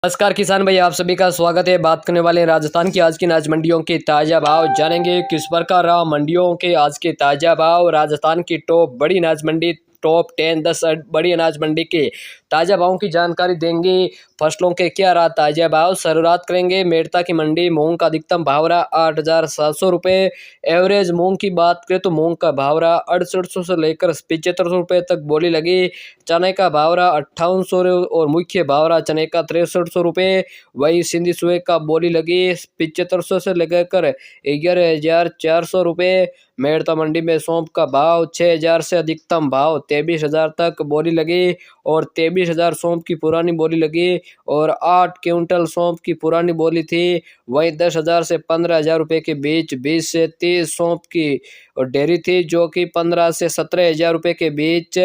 नमस्कार किसान भाई, आप सभी का स्वागत है। बात करने वाले हैं राजस्थान की आज की अनाज मंडियों के ताज़ा भाव। जानेंगे किस प्रकार रहा मंडियों के आज के ताज़ा भाव। राजस्थान की टॉप बड़ी अनाज मंडी, टॉप 10 बड़ी अनाज मंडी के ताज़ा भावों की जानकारी देंगे। फसलों के क्या रहा ताज़ा भाव। शुरुआत करेंगे मेड़ता की मंडी। मूंग का अधिकतम भाव रहा 8,700 रुपये। एवरेज मूंग की बात करें तो मूंग का भाव रहा 6800 से लेकर 7500 रुपये तक बोली लगी। चने का भाव रहा 5800 और मुख्य भाव रहा चने का 6300 रुपये। वही सिंधी सुए का बोली लगी 7500 से लेकर 11,400 रुपये। मेड़ता मंडी में सौंफ का भाव 6,000 से अधिकतम भाव 23,000 तक बोली लगी और 23,000 सौंफ की पुरानी बोली लगी और 8 क्विंटल सौंफ की पुरानी बोली थी। वहीं 10,000 से 15,000 रुपये के बीच 20 से 30 सौंफ की डेयरी थी, जो कि 15 से 17,000 रुपये के बीच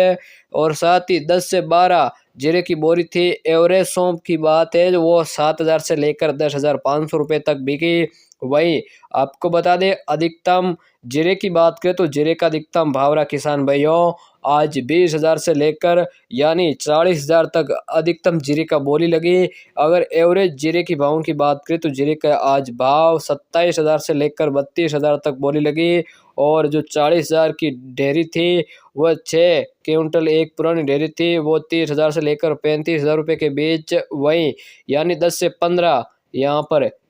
और साथ ही 10 से 12 जीरे की बोरी थी। एवरेज सौंफ की बात है जो वो 7,000 से लेकर 10,500 रुपये तक बिकी। वहीं आपको बता दें अधिकतम जीरे की बात करें तो जीरे का अधिकतम भाव रहा किसान भाइयों आज 20,000 से लेकर यानी 40,000 तक अधिकतम जीरे का बोली लगी। अगर एवरेज जीरे की भावों की बात करें तो जीरे का आज भाव 27,000 से लेकर 32,000 तक बोली लगी और जो 40,000 की डेयरी थी वह 6 क्विंटल एक पुरानी डेयरी थी, वो 30,000 से लेकर 35,000 रुपये के बीच। वहीं यानी 10 से 15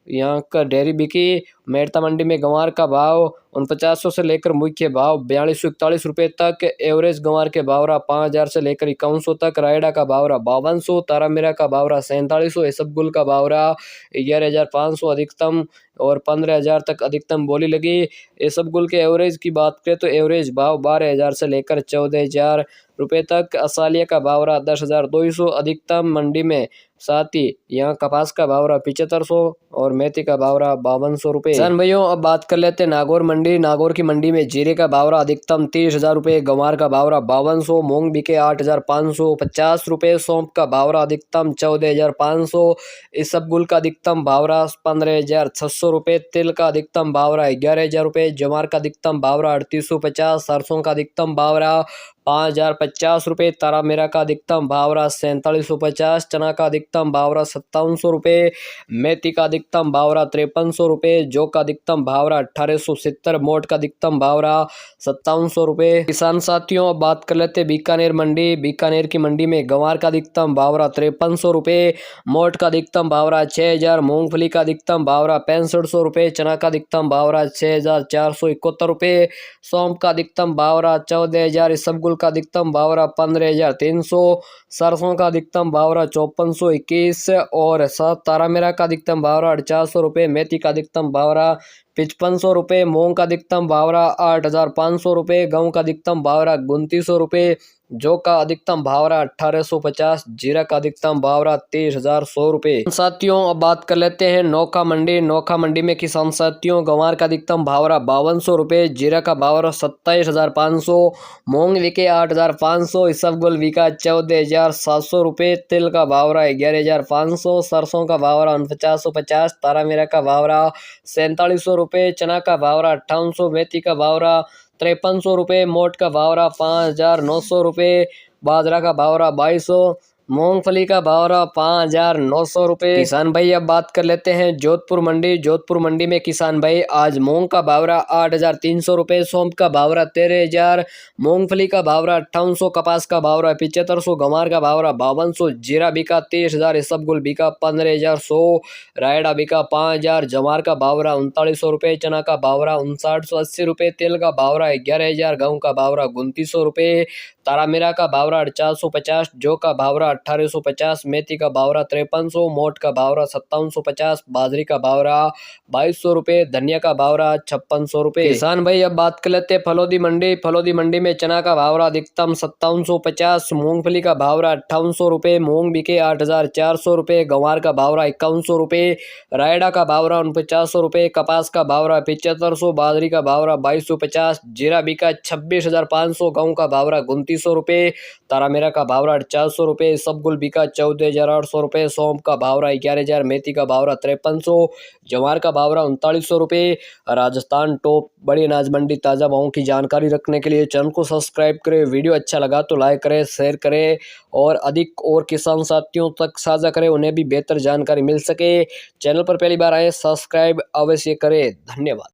यहाँ का डेयरी बिकी। मेड़ता मंडी में गंवार का भाव 4900 से लेकर मुख्य भाव 4241 रुपये तक। एवरेज गंवार के भाव रहा 5,000 से लेकर 5100 तक। रायडा का भाव रहा 5200। तारामीरा का भाव रहा 4700। इसबगुल का भाव रहा 11,500 अधिकतम और 15,000 तक अधिकतम बोली लगी। इसबगुल के एवरेज की बात करें तो एवरेज भाव 12,000 से लेकर 14,000 रुपये तक। असालिया का भाव रहा 10,200 अधिकतम मंडी में। साथ ही यहाँ कपास का भाव रहा 7500 और मेथी का भाव रहा 5200 रुपये। किसान भाइयों अब बात कर लेते हैं नागौर मंडी। नागौर की मंडी में जीरे का भाव रहा अधिकतम 30,000 रुपये। गंवार का भाव रहा 5200। मूंग बिके 8,550 रुपये। सौंफ का भाव रहा अधिकतम 14,500। इसबगुल का अधिकतम भाव रहा 15,600 रुपये। तिल का अधिकतम भाव रहा 11,000 रुपये। जवार का अधिकतम भाव रहा 3850। सरसों का अधिकतम भाव रहा 5,050 रुपये। तारामीरा का अधिकतम भाव रहा 4750। चना का अधिकतम भाव रहा 5700 रुपये। मेथी का अधिकतम भाव रहा 5300 रुपये। जौ का अधिकतम भाव रहा 1870। मोट का अधिकतम भाव रहा 5700 रुपये। किसान साथियों अब बात कर लेते हैं बीकानेर मंडी। बीकानेर की मंडी में गंवार का अधिकतम भाव रहा 5300 रुपये। मोट का अधिकतम भाव रहा 6,000। मूंगफली का अधिकतम भाव रहा 6500 रुपये। चना का अधिकतम भाव रहा 6,471 रुपये। सौंफ का अधिकतम भाव रहा 14,000। इसबगुल का अधिकतम भाव रहा 15,300। सरसों का अधिकतम भाव रहा 5421 और सात तारामीरा का अधिकतम भाव रहा 400 रुपये। मेथी का अधिकतम भाव रहा 5500 रुपये। मूंग का अधिकतम भाव रहा 8,500 रुपये। गेहूं का अधिकतम भाव रहा 2900 रुपये। जौ का अधिकतम भाव रहा 1850। जीरा का अधिकतम भाव रहा 23,100 रुपये। साथियों अब बात कर लेते हैं नोखा मंडी। नोखा मंडी में किसान साथियों गंवार का अधिकतम भाव रहा 5200 रुपये। जीरा का भाव रहा 27,500। मूंग बिके 8,500। इसबगुल बिका 14,700 रुपये। तिल का भाव रहा 11,500। सरसों का भाव रहा 4950। तारामीरा का भाव रहा 4700 रुपये। चना का भाव रहा 5800। मेथी का भाव रहा 5300 रुपये। मोट का भाव रहा 5,900 रुपये। बाजरा का भाव रहा 2200। मूंगफली का भाव रहा 5,900 रुपये। किसान भाई अब बात कर लेते हैं जोधपुर मंडी। जोधपुर मंडी में किसान भाई आज मूंग का भाव रहा 8,300 रुपये। सौंफ का भाव रहा 13,000। मूंगफली का भाव रहा 5800। कपास का भाव रहा 7500। गंवार का भाव रहा 5200। जीरा बिका 23,000। इसबगुल बिका 15,100। रायडा बिका 5,000। जवार का भाव रहा 3900 रुपये। चना का भाव रहा 5980 रुपये। तिल का भाव रहा 11,000। गेहूं का भाव रहा 2900 रुपये। तारामीरा का भाव रहा 450। जौ का भाव रहा 1850। मेथी का भाव रहा 5300। मोट का भाव रहा 5750। बाजरी का भाव रहा 2200 रुपये। धनिया का भाव रहा 5600 रुपये। किसान भाई अब बात कर लेते हैं फलोदी मंडी। फलोदी मंडी में चना का भाव रहा अधिकतम 5750। मूंगफली का भाव रहा 5800 रुपये। मूंग बिके 8,400 रुपये। गंवार का भाव रहा 5100 रुपये। रायडा का भाव रहा 4900 रुपये। कपास का भाव रहा 7500। बाजरी का भाव रहा 2250। जीरा बिका 26,500। गेहूं का भाव रहा 2900 रुपये। तारामीरा का भाव रहा 400 रुपये। सबगुल बिका 14,800 रुपये, सौंफ का भाव रहा 11,000, मेथी का भाव रहा 5300, जवार का भाव रहा 3900 रुपये। राजस्थान टॉप बड़ी अनाज मंडी ताज़ा भावों की जानकारी रखने के लिए चैनल को सब्सक्राइब करें। वीडियो अच्छा लगा तो लाइक करें, शेयर करें और अधिक और किसान साथियों तक साझा करें, उन्हें भी बेहतर जानकारी मिल सके। चैनल पर पहली बार आए सब्सक्राइब अवश्य करें। धन्यवाद।